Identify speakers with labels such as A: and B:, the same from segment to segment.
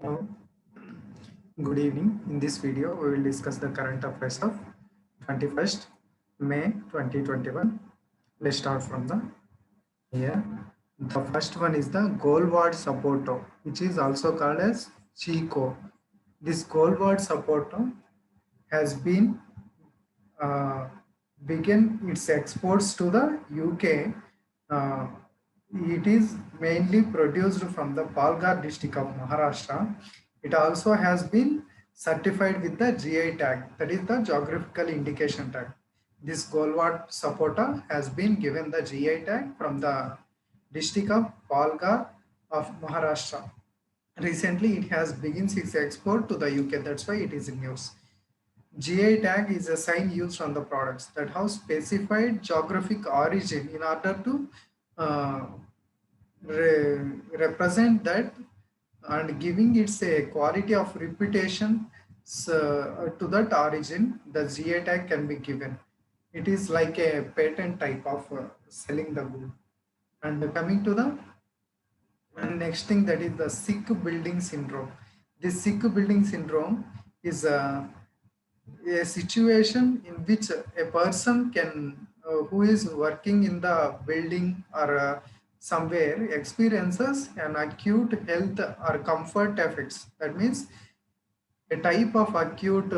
A: Uh, Good evening. In this video, we will discuss the current affairs of 21st May 2021. Let's start from the here. The first one is the Goalward Supporto, which is also called as Chico. This Goalward Supporto has been uh, began its exports to the UK. Uh, it is mainly produced from the Palghar district of Maharashtra. It also has been certified with the GI tag, that is the geographical indication tag. This Golwat Sapota has been given the GI tag from the district of Palghar of Maharashtra. Recently, it has begun its export to the UK. That's why it is in news. GI tag is a sign used on the products that have specified geographic origin in order to uh, represent that and giving its a quality of reputation to that origin. The GI tag can be given. It is like a patent type of selling the good. And coming to the next thing, that is the sick building syndrome. This sick building syndrome is a situation in which a person can who is working in the building or somewhere experiences an acute health or comfort effects. That means a type of acute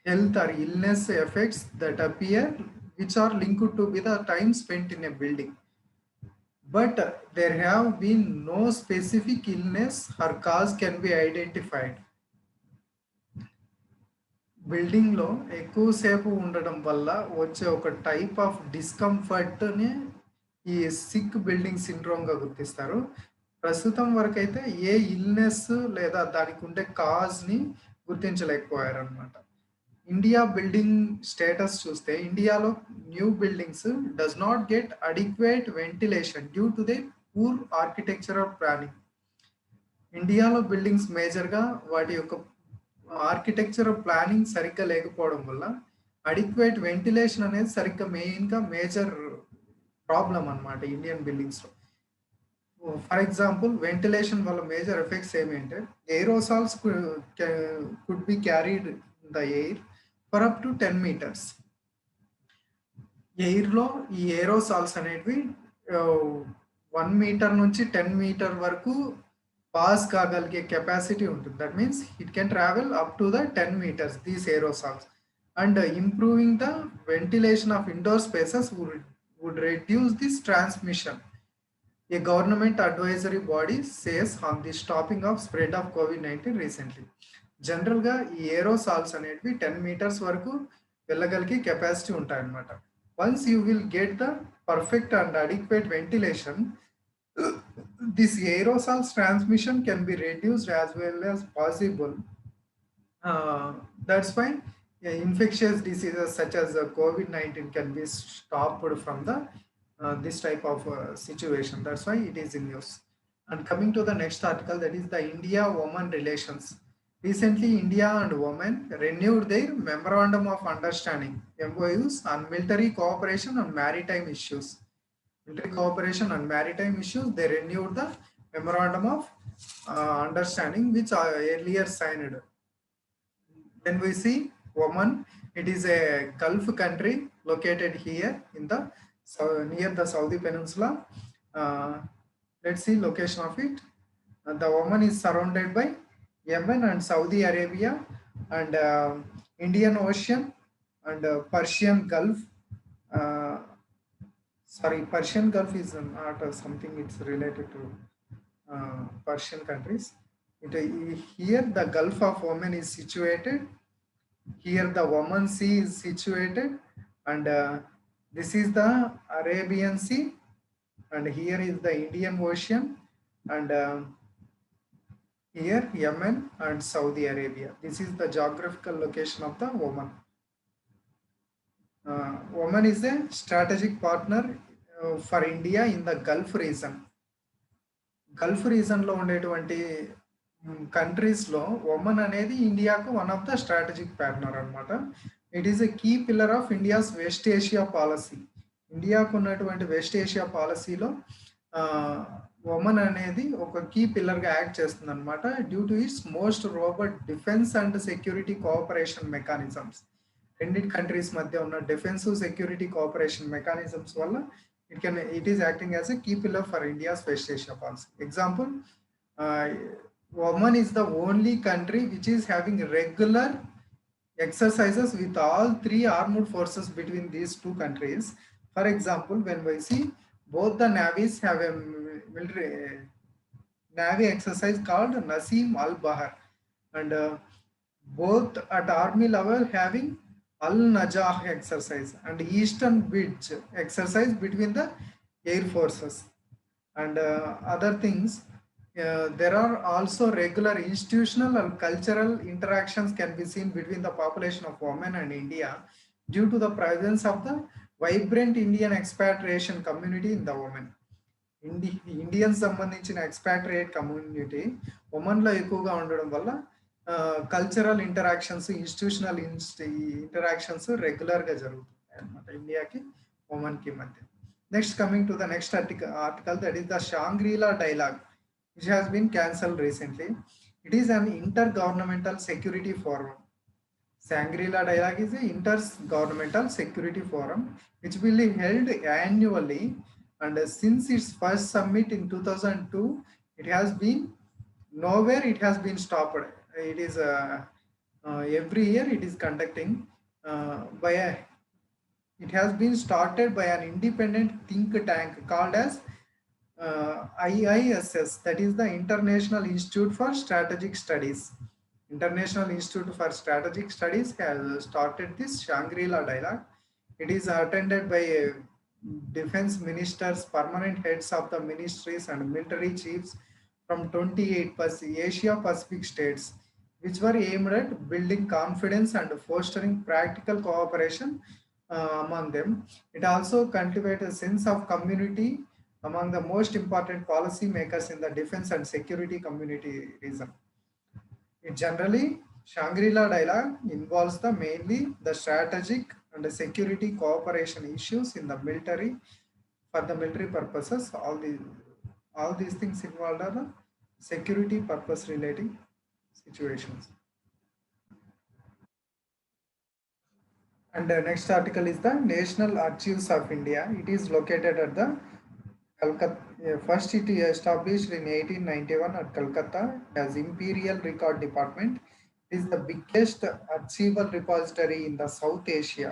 A: health or illness effects that appear, which are linked to with the time spent in a building, but there have been no specific illness or cause can be identified. బిల్డింగ్‌లో ఎక్కువసేపు ఉండడం వల్ల వచ్చే ఒక type of డిస్కంఫర్ట్‌ని ఈ sick building సిండ్రోమ్‌గా గుర్తిస్తారు. ప్రస్తుతం వరకైతే ఏ ఇల్‌నెస్ లేదా దానికి ఉండే కాజ్‌ని గుర్తించలేకపోయారనమాట. ఇండియా బిల్డింగ్ స్టేటస్ చూస్తే ఇండియాలో new buildings does not get adequate ventilation due to the poor architectural planning. ఇండియాలో బిల్డింగ్స్ మేజర్‌గా వాటి యొక్క ఆర్కిటెక్చర్ ప్లానింగ్ సరిగ్గా లేకపోవడం వల్ల అడిక్వేట్ వెంటిలేషన్ అనేది సరిగ్గా మెయిన్గా మేజర్ ప్రాబ్లం అనమాట ఇండియన్ బిల్డింగ్స్లో. ఫర్ ఎగ్జాంపుల్, వెంటిలేషన్ వల్ల మేజర్ ఎఫెక్ట్స్ ఏమంటే aerosols could be carried in the air for up to 10 meters. ఎయిర్లో ఈ ఏరోసాల్స్ అనేటివి 1 మీటర్ నుంచి 10 మీటర్ వరకు పాస్ కాగలిగే కెపాసిటీ ఉంటుంది. That means it can travel up to the 10 meters, these aerosols. And improving the ventilation of indoor spaces would reduce this transmission. A government advisory body says on the stopping of spread of COVID-19 recently. జనరల్గా ఈ aerosols అనేటివి 10 meters వరకు వెళ్ళగలిగే capacity ఉంటాయన్నమాట. Once you will get the perfect and adequate ventilation, this aerosols transmission can be reduced as well as possible. That's why infectious diseases such as COVID-19 can be stopped from the this type of situation. That's why it is in news. And coming to the next article, that is the India-Oman relations. Recently, India and Oman renewed their memorandum of understanding (MOUs) on military cooperation on maritime issues. Military cooperation and maritime issues, they renewed the memorandum of understanding which earlier signed. Then we see Oman. It is a Gulf country located here in the near the Saudi Peninsula. Let's see location of it. The Oman is surrounded by Yemen and Saudi Arabia and Indian Ocean and Persian Gulf. Persian Gulf is not something, it's related to Persian countries. Here the Gulf of Oman is situated. Here the Oman Sea is situated, and this is the Arabian Sea, and here is the Indian Ocean, and here Yemen and Saudi Arabia. This is the geographical location of the Oman. Oman is a strategic partner for India in the Gulf region. Gulf రీజన్లో ఉండేటువంటి కంట్రీస్లో Oman అనేది ఇండియాకు one of the strategic partner అనమాట. It is a key pillar of India's West Asia policy. ఇండియాకు ఉన్నటువంటి West Asia పాలసీలో Oman అనేది ఒక కీ పిల్లర్‌గా యాక్ట్ చేస్తుందన్నమాట. Due to its most robust defence and security cooperation mechanisms. రెండిటి కంట్రీస్ మధ్య ఉన్న డిఫెన్స్, సెక్యూరిటీ కోఆపరేషన్ మెకానిజమ్స్ వల్ల it is acting as a key pillar for India's West Asia policy. Example, Oman is the only country which is having regular exercises with all three armed forces between these two countries. For example, when we see both the navies have a military navy exercise called Nasim Al Bahar, and both at army level having Al Najah exercise and Eastern Bridge exercise between the air forces and other things. There are also regular institutional and cultural interactions can be seen between the population of Oman and India due to the presence of the vibrant Indian expatriation community in the Oman. Indians సంబంధించిన ఎక్స్పాట్రియేట్ community ఒమన్లో ఎక్కువగా ఉండడం వల్ల cultural interactions, institutional interactions రెగ్యులర్గా జరుగుతున్నాయి అన్నమాట ఇండియాకి ఒమన్కి మధ్య. Next coming to the next article that is the షాంగ్రీలా dialogue which has been cancelled recently. It is an intergovernmental security forum. Shangri-La Dialogue is an intergovernmental security forum which will be held annually, and since its first summit in 2002, it has been nowhere it has been stopped. It is every year it is conducting it has been started by an independent think tank called as IISS, that is the International Institute for Strategic Studies. International Institute for Strategic Studies has started this Shangri-La Dialogue. It is attended by defense ministers, permanent heads of the ministries and military chiefs from 28 Asia Pacific states, which were aimed at building confidence and fostering practical cooperation among them. It also cultivates a sense of community among the most important policy makers in the defense and security community region. It generally, Shangri-La Dialogue involves mainly the strategic and the security cooperation issues in the military for the military purposes. All these things involved are the security purpose relating situations. And the next article is the National Archives of India. It is located at the Calcutta. First, it is established in 1891 at Calcutta as Imperial Record Department. It is the biggest archival repository in the South Asia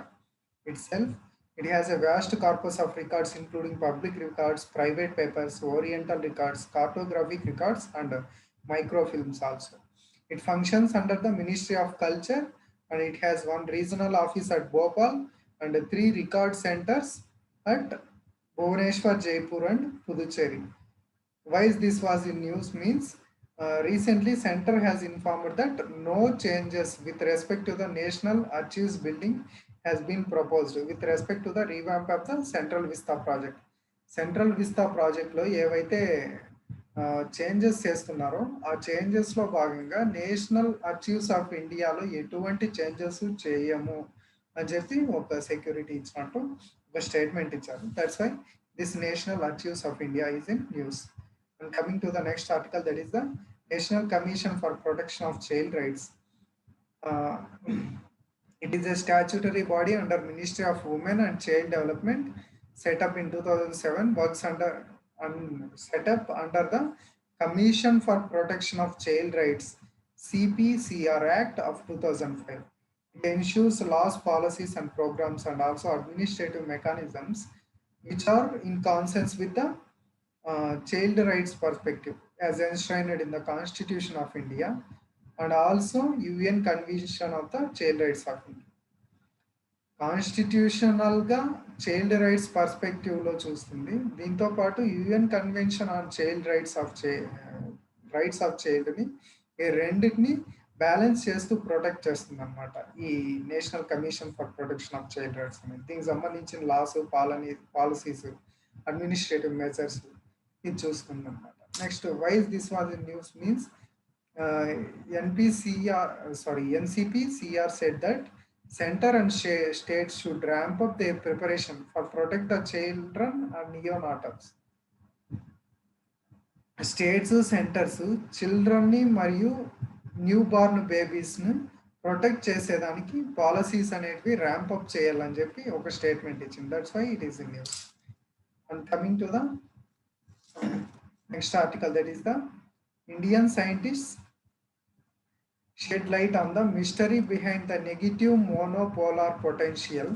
A: itself. It has a vast corpus of records including public records, private papers, oriental records, cartographic records, and microfilms also. It functions under the Ministry of Culture, and it has one regional office at Bhopal and 3 record centers at Bhubaneswar, Jaipur, and Puducherry. Why this was in news means recently center has informed that no changes with respect to the National Archives building has been proposed with respect to the revamp of the Central Vista project. Central Vista project లో ఏవైతే changes చేస్తున్నారో ఆ చేంజెస్లో భాగంగా national Archives of ఇండియాలో ఎటువంటి changes చేయము అని చెప్పి ఒక సెక్యూరిటీ ఇచ్చినట్టు ఒక స్టేట్మెంట్ ఇచ్చారు. That's why this National Archives of India is in news. And coming to the next article, that is the National Commission for Protection of Child Rights. It is a statutory body under Ministry of Women and Child Development, set up in 2007, works set up under the Commission for Protection of Child Rights, CPCR Act of 2005. It ensures laws, policies, and programs, and also administrative mechanisms which are in consonance with the child rights perspective as enshrined in the Constitution of India and also UN Convention of the Child Rights of India. కాన్స్టిట్యూషనల్గా child rights పర్స్పెక్టివ్లో చూస్తుంది. దీంతో పాటు UN convention on child rights of చైల్డ్ని ఈ రెండింటిని balance చేస్తూ protect చేస్తుంది అనమాట ఈ National Commission for Protection of Child Rights అనేది. దీనికి సంబంధించిన లాస్, పాలసీస్, అడ్మినిస్ట్రేటివ్ మెజర్స్ ఇది చూస్తుంది అనమాట. Next, wise this was in news means NCPCR said that center and states should ramp up their preparation for protect the children and neonatals. States centres చిల్డ్రన్ని మరియు newborn బేబీస్ను protect చేసేదానికి policies అనేటివి ramp up చేయాలని చెప్పి ఒక statement ఇచ్చింది. That's why it is in news. And coming to the next article, that is the Indian scientist shed light on the mystery behind the negative monopolar potential,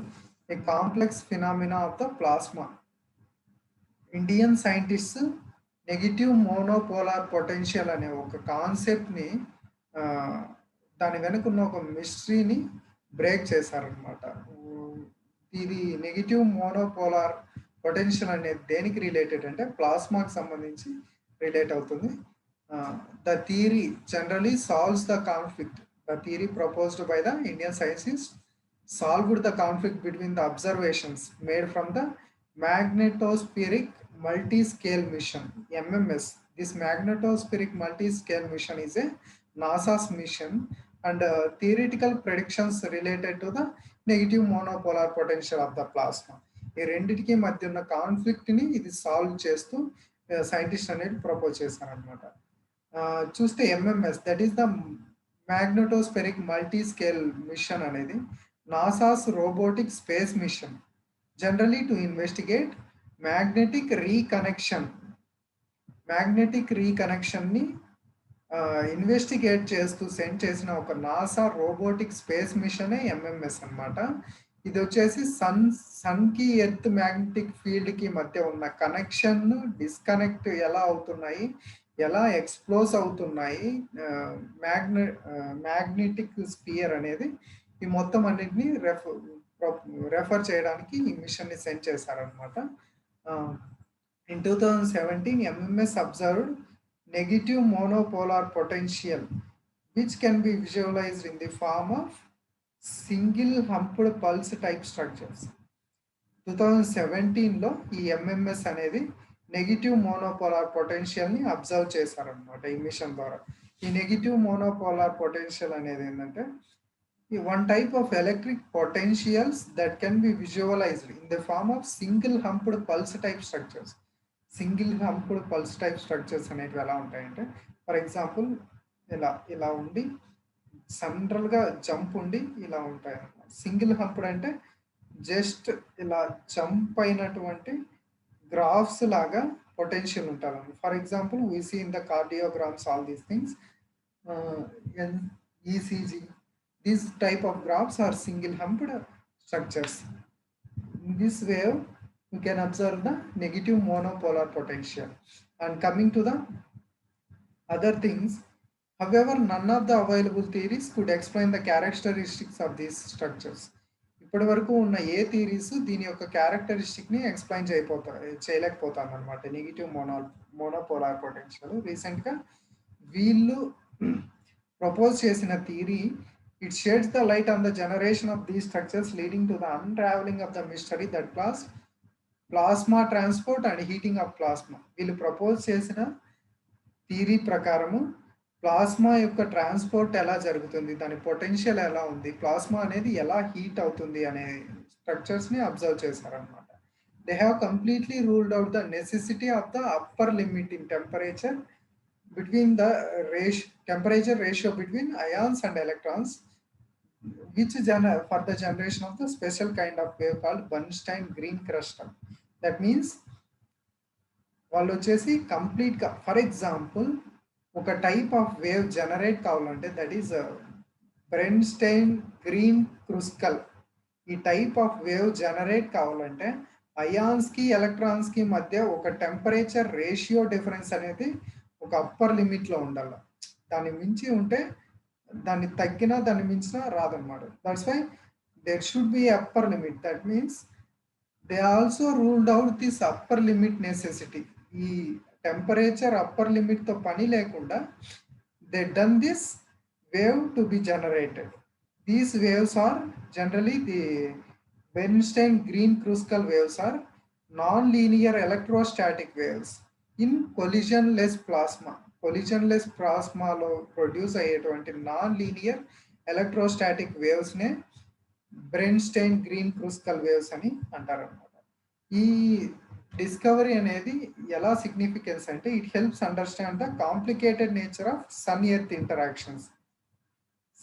A: a complex phenomena of the plasma. Indian scientist negative monopolar potential అనే ఒక కాన్సెప్ట్ని దాని వెనుకున్న ఒక మిస్టరీని break చేశారనమాట. ఇది negative monopolar potential అనేది దేనికి రిలేటెడ్ అంటే ప్లాస్మాకి సంబంధించి రిలేట్ అవుతుంది. The theory generally solves the conflict. The theory proposed by the Indian scientists solved the conflict between the observations made from the magnetospheric multi-scale mission MMS. This magnetospheric multi-scale mission is a NASA's mission, and theoretical predictions related to the negative monopolar potential of the plasma. ఈ రెండింటికి మధ్య ఉన్న కాన్ఫ్లిక్ట్ని ఇది solve చేస్తూ scientist అనేది propose చేశారనమాట. చూస్తే MMS, that is the magnetospheric multi scale mission అనేది NASA's robotic space mission, generally to investigate magnetic రీకనెక్షన్ని ఇన్వెస్టిగేట్ చేస్తూ సెండ్ చేసిన ఒక నాసా రోబోటిక్ స్పేస్ మిషనే ఎంఎంఎస్ అనమాట. ఇది వచ్చేసి సన్కి ఎర్త్ మ్యాగ్నెటిక్ ఫీల్డ్కి మధ్య ఉన్న కనెక్షన్ డిస్కనెక్ట్ ఎలా అవుతున్నాయి, ఎలా ఎక్స్ప్లోజ్ అవుతున్నాయి మ్యాగ్నెటిక్ స్పియర్ అనేది, ఈ మొత్తం అన్నిటిని రెఫర్ చేయడానికి ఈ మిషన్ని సెండ్ చేశారనమాట. In 2017 MMS observed negative monopolar potential which can be visualised in the form of single humped pulse type structures. 2017లో ఈ ఎంఎంఎస్ అనేది నెగిటివ్ మోనోపోలార్ పొటెన్షియల్ని అబ్జర్వ్ చేశారనమాట ఈ మిషన్ ద్వారా. ఈ నెగిటివ్ మోనోపోలార్ పొటెన్షియల్ అనేది ఏంటంటే ఈ one type of electric potentials that can be visualised in the form of single humped pulse type structures. Single humped pulse type structures అనేవి ఎలా ఉంటాయంటే, ఫర్ ఎగ్జాంపుల్ ఇలా ఉండి సెంట్రల్గా జంప్ ఉండి ఇలా ఉంటాయి అన్నమాట. సింగిల్ హంప్డ్ అంటే జస్ట్ ఇలా జంప్ అయినటువంటి గ్రాఫ్స్ లాగా పొటెన్షియల్ ఉంటారు. For example we see in the cardiograms all these things, ECG, these type of graphs are single humped structures. In this wave you can observe the negative monopolar potential. And coming to the other things, however, none of the available theories could explain the characteristics of these structures. ఇప్పటి వరకు ఉన్న ఏ theories దీని యొక్క క్యారెక్టరిస్టిక్ని explain చేయలేకపోతాను అనమాట. Negative monopolar potential రీసెంట్గా వీళ్ళు propose చేసిన theory, it sheds the light on the generation of these structures leading to the unravelling of the mystery that plasma transport and heating of plasma. వీళ్ళు propose చేసిన theory ప్రకారము plasma యొక్క transport ఎలా జరుగుతుంది, దాని పొటెన్షియల్ ఎలా ఉంది, ప్లాస్మా అనేది ఎలా హీట్ అవుతుంది అనే స్ట్రక్చర్స్ని అబ్జర్వ్ చేశారనమాట. They have completely ruled out the necessity of the upper limit in temperature between the temperature ratio between ions and electrons for the generation of the special kind of wave called Bernstein green crystal. That means వాళ్ళు వచ్చేసి కంప్లీట్గా, for example ఒక type of wave generate కావాలంటే that is బెర్న్స్టైన్ Greene crystal. ఈ type of wave generate కావాలంటే అయాన్స్కి ఎలక్ట్రాన్స్కి మధ్య ఒక temperature ratio difference అనేది ఒక అప్పర్ లిమిట్లో ఉండాలి. దాన్ని మించి ఉంటే, దాన్ని తగ్గినా దాన్ని మించినా రాదన్నమాట. That's why there should be upper limit. That means they also ruled out this upper limit necessity. ఈ టెంపరేచర్ అప్పర్ లిమిట్తో పని లేకుండా they done this wave to be generated. These waves are generally the Bernstein Greene Kruskal waves are nonlinear electrostatic waves in collisionless plasma. Collisionless ప్లాస్మాలో produce అయ్యేటువంటి nonlinear electrostatic వేవ్స్నే Bernstein Greene Kruskal waves అని అంటారు అనమాట. ఈ discovery అనేది ఎలా significance అంటే it helps understand the complicated nature of sun earth interactions.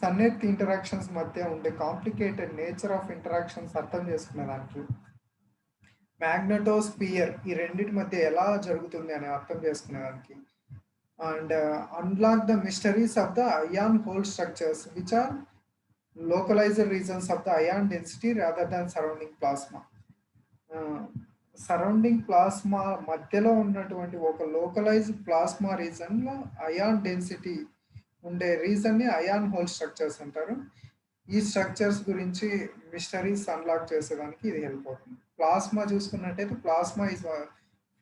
A: Sun earth interactions మధ్య ఉండే కాంప్లికేటెడ్ నేచర్ ఆఫ్ ఇంటరాక్షన్స్ అర్థం చేసుకునే దానికి, మ్యాగ్నెటోస్పియర్ ఈ రెండింటి మధ్య ఎలా జరుగుతుంది అని అర్థం చేసుకునేదానికి, and unlock the mysteries of the ion hole structures which are localized regions of the ion density rather than surrounding plasma. Surrounding plasma మధ్యలో ఉన్నటువంటి ఒక లోకలైజ్డ్ ప్లాస్మా రీజన్లో అయాన్ డెన్సిటీ ఉండే రీజన్ని అయాన్ హోల్ స్ట్రక్చర్స్ అంటారు. ఈ స్ట్రక్చర్స్ గురించి mysteries unlock చేసేదానికి ఇది help అవుతుంది. ప్లాస్మా చూసుకున్నట్టయితే plasma is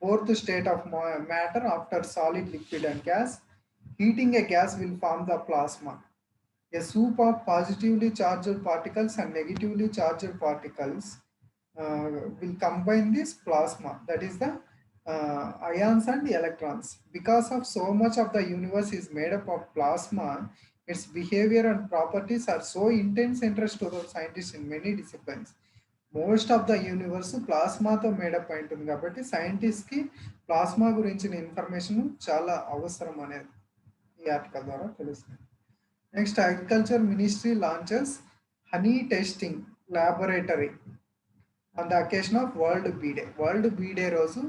A: fourth state of matter after solid, liquid and gas. Heating a gas will form the plasma. A soup of positively charged particles and negatively charged particles will combine this plasma, that is the ions and electrons. Because of so much of the universe is made up of plasma, its behavior and properties are so intense interest to the scientists in many disciplines. Most of the universe ప్లాస్మాతో made up అయి ఉంటుంది కాబట్టి సైంటిస్ట్కి plasma గురించిన information చాలా అవసరం అనేది ఈ article ద్వారా తెలుస్తుంది. Next, Agriculture Ministry launches honey testing laboratory on the occasion of World Bee Day. World Bee Day రోజు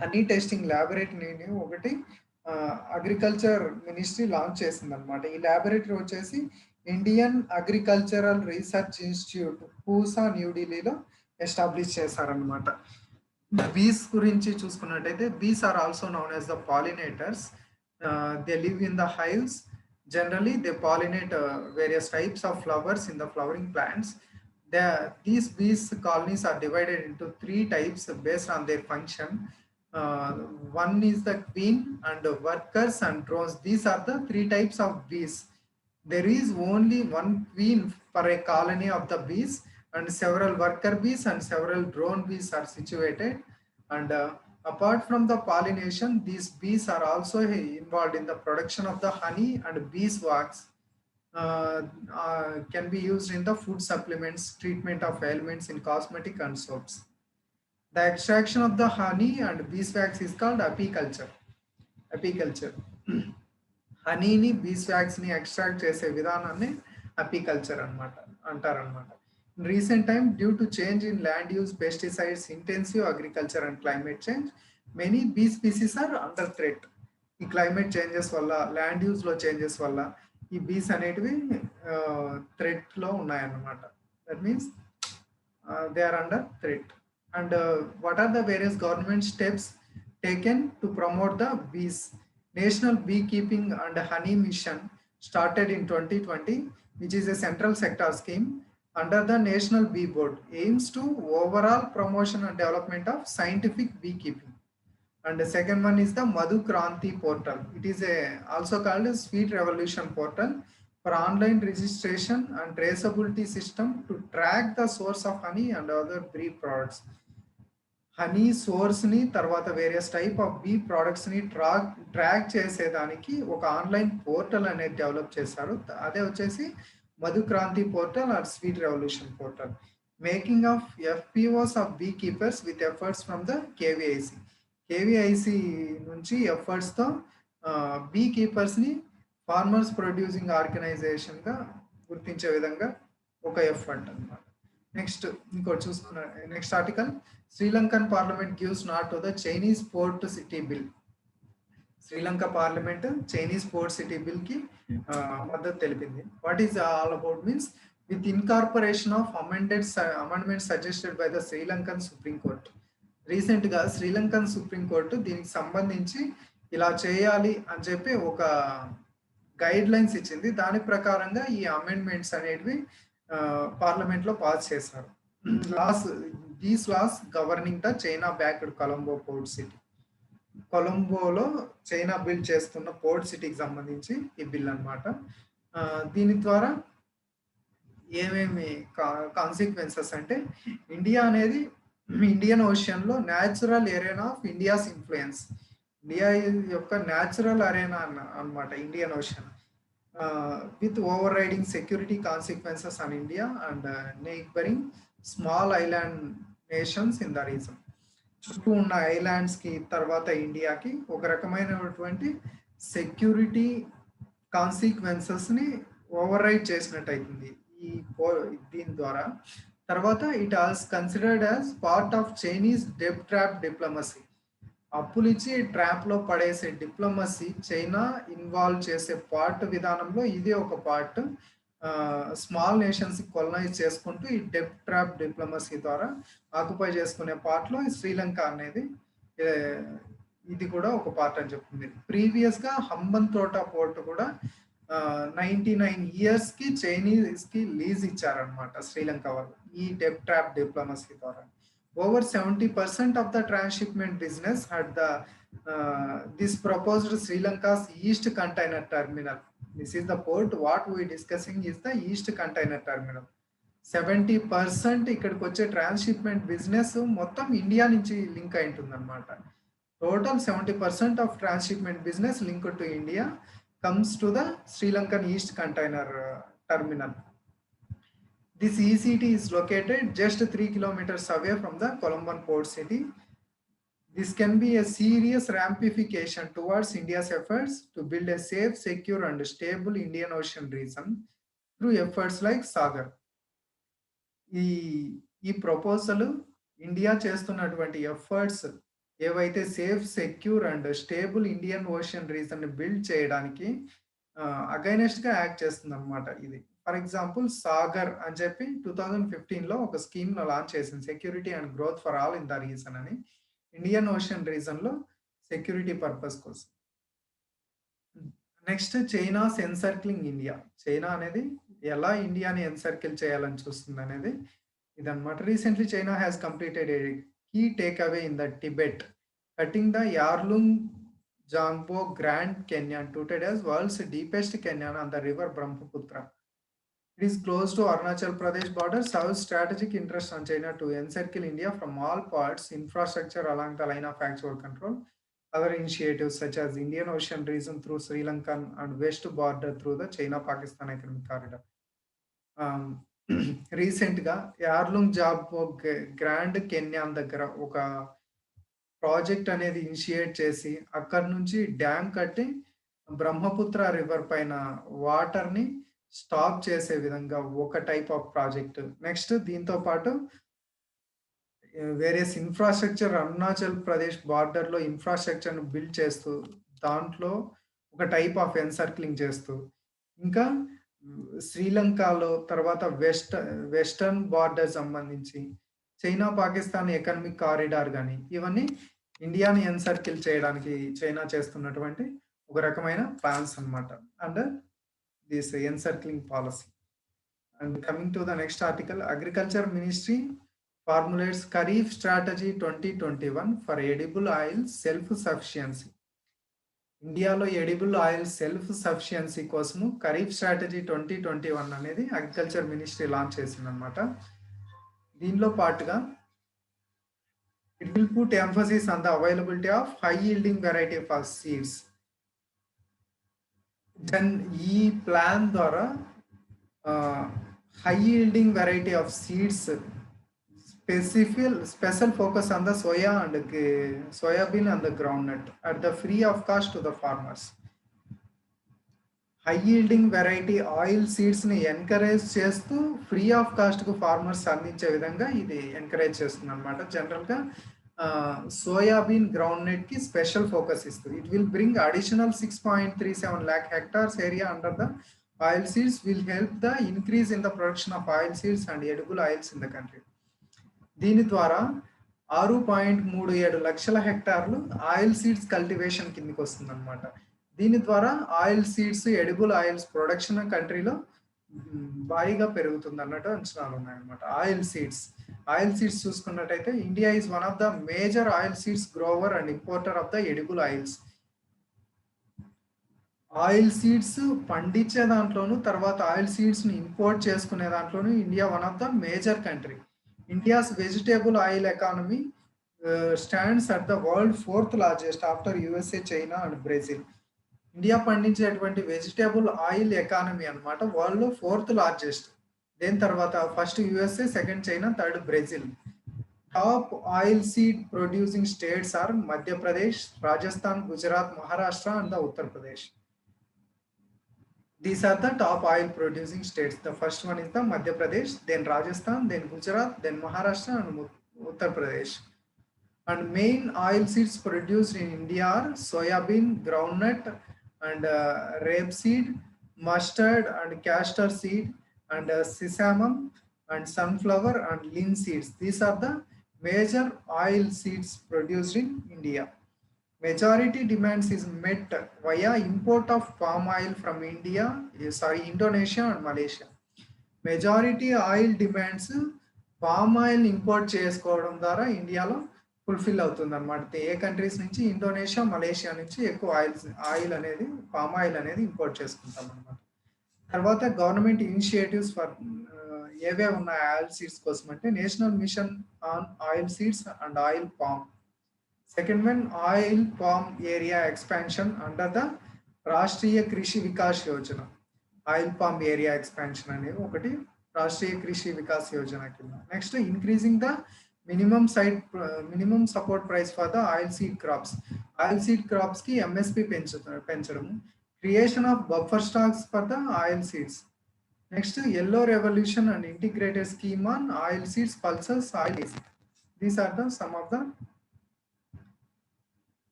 A: హనీ టెస్టింగ్ ల్యాబొరేటరీని ఒకటి అగ్రికల్చర్ మినిస్ట్రీ లాంచ్ చేసింది అనమాట. ఈ ల్యాబొరేటరీ వచ్చేసి Indian agricultural research institute Pusa న్యూఢిల్లీలో ఎస్టాబ్లిష్ చేశారనమాట. బీస్ గురించి చూసుకున్నట్టయితే bees are also known as the pollinators. They live in the hives. Generally, they pollinate various types of flowers in the flowering plants. These bees colonies are divided into 3 types based on their function. One is the queen and workers and drones. These are the 3 types of bees. There is only one queen per a colony of the bees, and several worker bees and several drone bees are situated. And apart from the pollination, these bees are also involved in the production of the honey, and beeswax can be used in the food supplements, treatment of ailments in cosmetic and soaps. The extraction of the honey and beeswax is called apiculture. Apiculture. హనీని బీస్వాక్స్ని extract చేసే విధానాన్ని apiculture అనమాట అంటారనమాట. In recent time, due to change in land use, pesticides, intensive agriculture and climate change, many bee species are under threat. ఈ climate changes వల్ల, land యూస్లో changes వల్ల ఈ బీస్ అనేటివి థ్రెట్లో ఉన్నాయన్నమాట. That means they are under threat. And what are the various government steps taken to promote the bees? National Beekeeping and Honey Mission started in 2020, which is a central sector scheme under the National Bee Board, aims to overall promotion and development of scientific beekeeping. And the second one is the Madhu Kranti portal. It is also called a Sweet Revolution portal for online registration and traceability system to track the source of honey and other bee products. Honey సోర్స్ని, తర్వాత various type of bee ప్రోడక్ట్స్ని track చేసేదానికి ఒక online portal అనేది develop చేశారు. అదే వచ్చేసి Madhukranti portal or sweet revolution portal. Making of FPOs of bee keepers with efforts from the KVIC. KVIC నుంచి ఎఫర్ట్స్తో బీ కీపర్స్ని ఫార్మర్స్ ప్రొడ్యూసింగ్ ఆర్గనైజేషన్గా గుర్తించే విధంగా ఒక ఎఫర్ట్ అనమాట. నెక్స్ట్ ఇంకోటి చూసుకున్న next article, Sri Lankan parliament gives nod to the Chinese port city bill. Sri Lanka parliament Chinese port city బిల్కి మద్దతు తెలిపింది. What is all about means with incorporation of amendment suggested by the Sri Lankan supreme court. రీసెంట్గా Sri Lankan supreme court దీనికి సంబంధించి ఇలా చేయాలి అని చెప్పి ఒక గైడ్ లైన్స్ ఇచ్చింది. దాని ప్రకారంగా ఈ అమెండ్మెంట్స్ అనేటివి పార్లమెంట్లో పాస్ చేశారు. These laws governing the China backed Colombo port city. కొలంబోలో చైనా బిల్డ్ చేస్తున్న పోర్ట్ సిటీకి సంబంధించి ఈ బిల్ అనమాట. దీని ద్వారా ఏమేమి కాన్సిక్వెన్సెస్ అంటే, ఇండియా అనేది ఇండియన్ ఓషన్లో natural area of India's influence. India యొక్క న్యాచురల్ అరేనా అన్నమాట Indian Ocean. With overriding security consequences on India and neighboring small island nations in the reason. చుట్టూ ఉన్న ఐలాండ్స్కి తర్వాత ఇండియాకి ఒక రకమైనటువంటి సెక్యూరిటీ కాన్సిక్వెన్సెస్ని ఓవర్ రైడ్ చేసినట్టు అవుతుంది ఈ దీని ద్వారా. తర్వాత it also considered as part of Chinese debt trap diplomacy. అప్పులిచ్చి ట్రాప్లో పడేసే డిప్లొమసీ చైనా ఇన్వాల్వ్ చేసే పార్ట్ విధానంలో ఇది ఒక పార్ట్. స్మాల్ నేషన్స్ కొలనైజ్ చేసుకుంటూ ఈ డెబ్ ట్రాప్ డిప్లొమసీ ద్వారా ఆక్యుపై చేసుకునే పార్ట్లో శ్రీలంక అనేది ఇది కూడా ఒక పార్ట్ అని చెప్తుంది. ప్రీవియస్గా హంబన్తోట పోర్ట్ కూడా 99 yearsకి చైనీస్కి లీజ్ ఇచ్చారనమాట శ్రీలంక వాళ్ళు ఈ డెబ్ ట్రాప్ డిప్లొమసీ ద్వారా. Over 70% of the transshipment business had this proposed Sri Lanka's East Container Terminal. This is the port. What we discussing is the East Container Terminal. 70% ఇక్కడికి వచ్చే ట్రాన్స్షిప్మెంట్ బిజినెస్ మొత్తం India నుంచి link అయి ఉంటుంది అనమాట. Total 70% of transshipment business link to India comes to the Sri Lankan east container terminal. This ECT is located just 3 kilometers away from the Colombo port city. This can be a serious ramification towards India's efforts to build a safe, secure and stable Indian Ocean region through efforts like Sagar. ఈ proposal India చేస్తున్నటువంటి efforts ఏవైతే safe, secure and stable Indian Ocean reason build చేయడానికి against గా act చేస్తుంది అనమాట ఇది. For example Sagar అని చెప్పి 2015లో ఒక స్కీమ్ లాంచ్ చేసింది, security and growth for all in the region అని, ఇండియన్ ఓషన్ రీజన్ లో సెక్యూరిటీ పర్పస్ కోసం. Next China's encircling India. China అనేది ఎలా ఇండియాని ఎన్సర్కిల్ చేయాలని చూస్తుంది అనేది ఇదన్నమాట. Recently China has completed a key take away in the Tibet, cutting the Yarlung Zangbo Grand Canyon, touted as world's deepest canyon on the river Brahmaputra. It is close to Arunachal Pradesh border, serves strategic interest on China to encircle India from all parts, infrastructure along the line of actual control. Other initiatives such as Indian Ocean region through Sri Lankan and west border through the China-Pakistan economic corridor. రీసెంట్గా Yarlung Zangbo Grand canyon దగ్గర ఒక project అనేది initiate చేసి అక్కడ నుంచి dam కట్టి Brahmaputra river పైన వాటర్ని స్టాప్ చేసే విధంగా ఒక టైప్ ఆఫ్ ప్రాజెక్ట్. నెక్స్ట్ దీంతో పాటు వేరియస్ ఇన్ఫ్రాస్ట్రక్చర్ అరుణాచల్ ప్రదేశ్ బార్డర్లో ఇన్ఫ్రాస్ట్రక్చర్ను బిల్డ్ చేస్తూ దాంట్లో ఒక టైప్ ఆఫ్ ఎన్సర్క్లింగ్ చేస్తూ, ఇంకా శ్రీలంకలో తర్వాత వెస్టర్న్ బార్డర్ సంబంధించి చైనా పాకిస్తాన్ ఎకనామిక్ కారిడార్ కానీ ఇవన్నీ ఇండియాని ఎన్సర్కిల్ చేయడానికి చైనా చేస్తున్నటువంటి ఒక రకమైన ప్లాన్స్ అన్నమాట under this encircling policy. And coming to the next article, agriculture ministry formulates kharif strategy 2021 for edible oil self sufficiency. ఇండియాలో ఎడిబుల్ ఆయిల్ సెల్ఫ్ సఫిషియన్సీ కోసము ఖరీఫ్ స్ట్రాటజీ 2021 అనేది అగ్రికల్చర్ మినిస్ట్రీ లాంచ్ చేసింది అనమాట. దీనిలో పాటుగా it will put emphasis on the availability of high yielding variety of seeds. Then ఈ plan ద్వారా high yielding variety of seeds, special focus on the soya and soybean and the groundnut at the free of cost to the farmers. High yielding variety oil సీడ్స్ని encourage చేస్తూ free of కాస్ట్కు farmers అందించే విధంగా ఇది encourage చేస్తుంది అనమాట. జనరల్గా soybean గ్రౌండ్నట్కి స్పెషల్ ఫోకస్ ఇస్తుంది. It will bring additional 6.37 lakh hectares area under the oil seeds, will help the increase in the production of oil seeds and edible oils in the country. దీని ద్వారా 6.37 లక్షల హెక్టార్లు oil seeds cultivation కిందకి వస్తుంది అనమాట. దీని ద్వారా oil seeds, edible oils production కంట్రీలో భారీగా పెరుగుతుంది అన్నట్టు అంచనాలు ఉన్నాయన్నమాట. ఆయిల్ సీడ్స్ చూసుకున్నట్టయితే India is one of the major oil seeds grower and importer of the edible oils. Oil seeds పండించే దాంట్లోనూ తర్వాత ఆయిల్ సీడ్స్ని ఇంపోర్ట్ చేసుకునే దాంట్లోనూ India one of the major country. India's vegetable oil economy stands at the world 4th largest after USA, China and Brazil. India పండించేటువంటి vegetable oil economy అనమాట వరల్డ్లో 4th largest. దేని తర్వాత first USA, second China, third Brazil. Top oil seed producing states are Madhya Pradesh, Rajasthan, Gujarat, Maharashtra, and the Uttar Pradesh. These are the top oil producing states. The first one is the Madhya Pradesh, then Rajasthan, then Gujarat, then Maharashtra, and Uttar Pradesh. And main oil seeds produced in India are soybean, groundnut, and rapeseed, mustard, and castor seed, and sesame, and sunflower, and linseeds. These are the major oil seeds produced in India. Majority demands is met via import of palm oil from Indonesia and Malaysia. Majority oil demands palm oil import చేసుకోవడం ద్వారా ఇండియాలో fulfil అవుతుంది అనమాట. ఏ countries నుంచి? Indonesia, Malaysia నుంచి ఎక్కువ oil అనేది palm oil అనేది ఇంపోర్ట్ చేసుకుంటాం అనమాట. తర్వాత గవర్నమెంట్ ఇనిషియేటివ్స్ ఫర్ ఏవే ఉన్నాయి ఆయిల్ సీడ్స్ కోసం అంటే national mission on oil seeds and oil palm. Second one oil palm area expansion under the Rashtriya Krishi Vikas Yojana. Oil palm area expansion అనేది ఒకటి రాష్ట్రీయ కృషి వికాస్ యోజన కింద. Next increasing the minimum support price for the oil seed crops. Oil seed crops కి MSP పెంచడం. Creation of buffer stocks for the oil seeds. Next yellow revolution and integrated scheme on oil seeds, pulses, oil. These are the some of the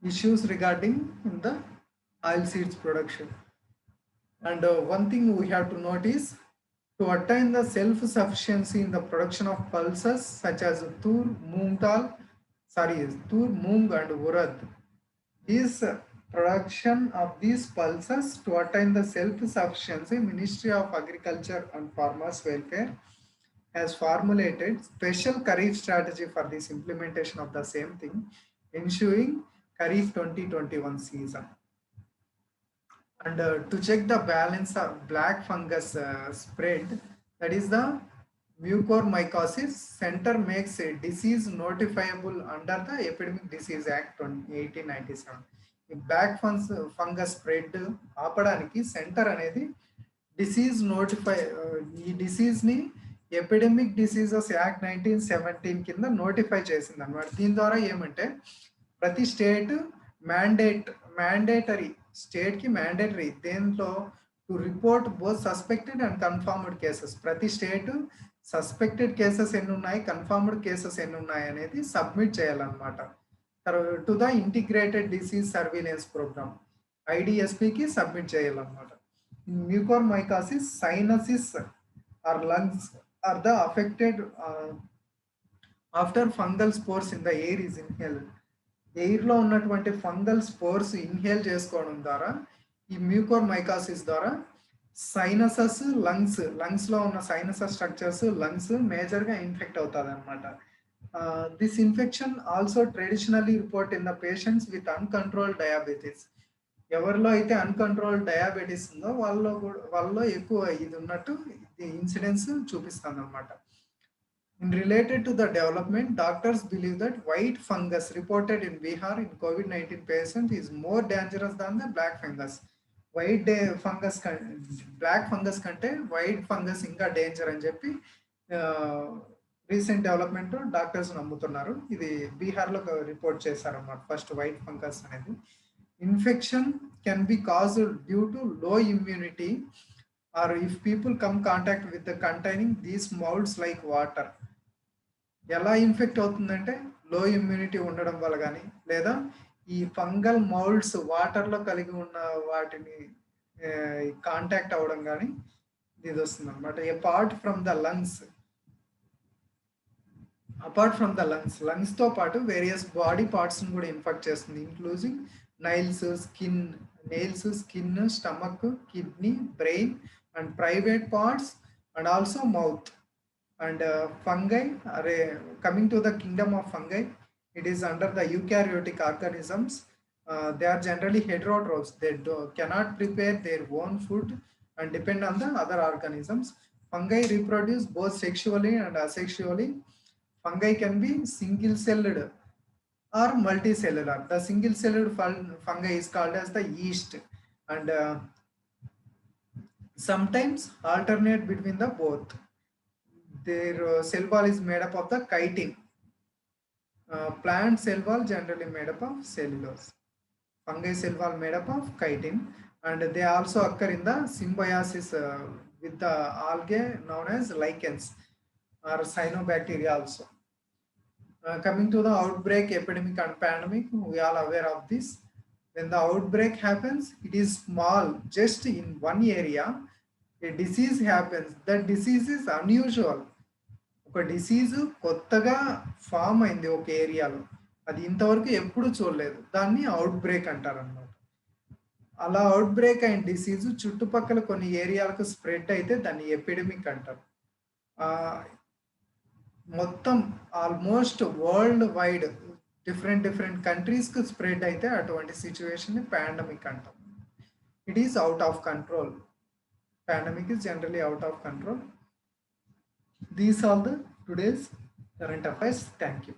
A: issues regarding in the oil seeds production. And one thing we have to note is to attain the self-sufficiency in the production of pulses such as tur, moong, and urad. This production of these pulses to attain the self-sufficiency, Ministry of Agriculture and Farmers Welfare has formulated special Kharif strategy for this implementation of the same thing, ensuing Kharif 2021 season. And to check the balance of black fungus spread, that is the mucormycosis, center makes a disease notifiable under the Epidemic Disease Act 1897. Black fungus spread ఆపడానికి centre అనేది disease ఈ డిసీజ్ని epidemic diseases act 1917 కింద notify చేసింది అనమాట. దీని ద్వారా ఏమంటే ప్రతి స్టేట్ మ్యాండేటరీ స్టేట్కి మ్యాండేటరీ దేంట్లో to report both suspected and confirmed cases. ప్రతి స్టేట్ సస్పెక్టెడ్ కేసెస్ ఎన్ని ఉన్నాయి, కన్ఫర్మ్డ్ కేసెస్ ఎన్ని ఉన్నాయి అనేది సబ్మిట్ చేయాలన్నమాట. To the integrated disease surveillance programme IDSPకి సబ్మిట్ చేయాలన్నమాట. Mucormycosis, sinuses or lungs are the affected after fungal spores in the air is inhaled. ఎయిర్లో ఉన్నటువంటి ఫంగల్ స్పోర్స్ ఇన్హేల్ చేసుకోవడం ద్వారా ఈ మ్యూకోర్మైకాసిస్ ద్వారా సైనసస్, లంగ్స్లో ఉన్న సైనసస్ స్ట్రక్చర్స్ లంగ్స్ మేజర్గా ఇన్ఫెక్ట్ అవుతుంది అనమాట. This infection also traditionally report in the patients with uncontrolled diabetes. ఎవరిలో అయితే అన్కంట్రోల్డ్ డయాబెటీస్ ఉందో వాళ్ళలో ఎక్కువ ఇది ఉన్నట్టు ఇన్సిడెన్స్ చూపిస్తుంది అనమాట. In related to the development, doctors believe that white fungus reported in Bihar in COVID-19 patient is more dangerous than the black fungus. Black fungus కంటే వైట్ ఫంగస్ ఇంకా డేంజర్ అని చెప్పి రీసెంట్ డెవలప్మెంట్ డాక్టర్స్ నమ్ముతున్నారు. ఇది బీహార్లో report చేశారన్నమాట first white fungus అనేది. Infection can be caused due to లో immunity are if people come contact with the containing these moulds like water. ఎలా ఇన్ఫెక్ట్ అవుతుందంటే లో ఇమ్యూనిటీ ఉండడం వల్ల కానీ లేదా ఈ ఫంగల్ మౌల్డ్స్ వాటర్లో కలిగి ఉన్న వాటిని కాంటాక్ట్ అవ్వడం కానీ ఇది వస్తుంది అనమాట. అపార్ట్ ఫ్రమ్ ద లంగ్స్తో పాటు వేరియస్ బాడీ పార్ట్స్ని కూడా ఇన్ఫెక్ట్ చేస్తుంది, ఇంక్లూజింగ్ nails, skin, stomach, kidney, brain and private parts and also mouth. And fungi are coming to the kingdom of fungi. It is under the eukaryotic organisms. They are generally heterotrophs. They cannot prepare their own food and depend on the other organisms. Fungi reproduce both sexually and asexually. Fungi can be single-celled or multicellular. The single-celled fungi is called as the yeast, and sometimes alternate between the both. their cell wall is made up of the chitin. Plant cell wall generally made up of cellulose. Fungi cell wall made up of chitin, and they also occur in the symbiosis with the algae known as lichens or cyanobacteria also. Coming to the outbreak, epidemic and pandemic, we are aware of this. When the outbreak happens, it is small, just in one area. A disease happens. That disease is unusual. ఒక disease కొత్తగా form అయింది ఒక ఏరియాలో, అది ఇంతవరకు ఎప్పుడు చూడలేదు, దాన్ని అవుట్ బ్రేక్ అంటారు అన్నమాట. అలా అవుట్ బ్రేక్ అయిన డిసీజ్ చుట్టుపక్కల కొన్ని ఏరియాలకు స్ప్రెడ్ అయితే దాన్ని ఎపిడమిక్ అంటారు. మొత్తం ఆల్మోస్ట్ వరల్డ్ వైడ్ డిఫరెంట్ కంట్రీస్కి స్ప్రెడ్ అయితే అటువంటి సిచ్యువేషన్ పాండమిక్ అంటాం. It is out of control. Pandemic is generally out of control. These are the today's current affairs. Thank you.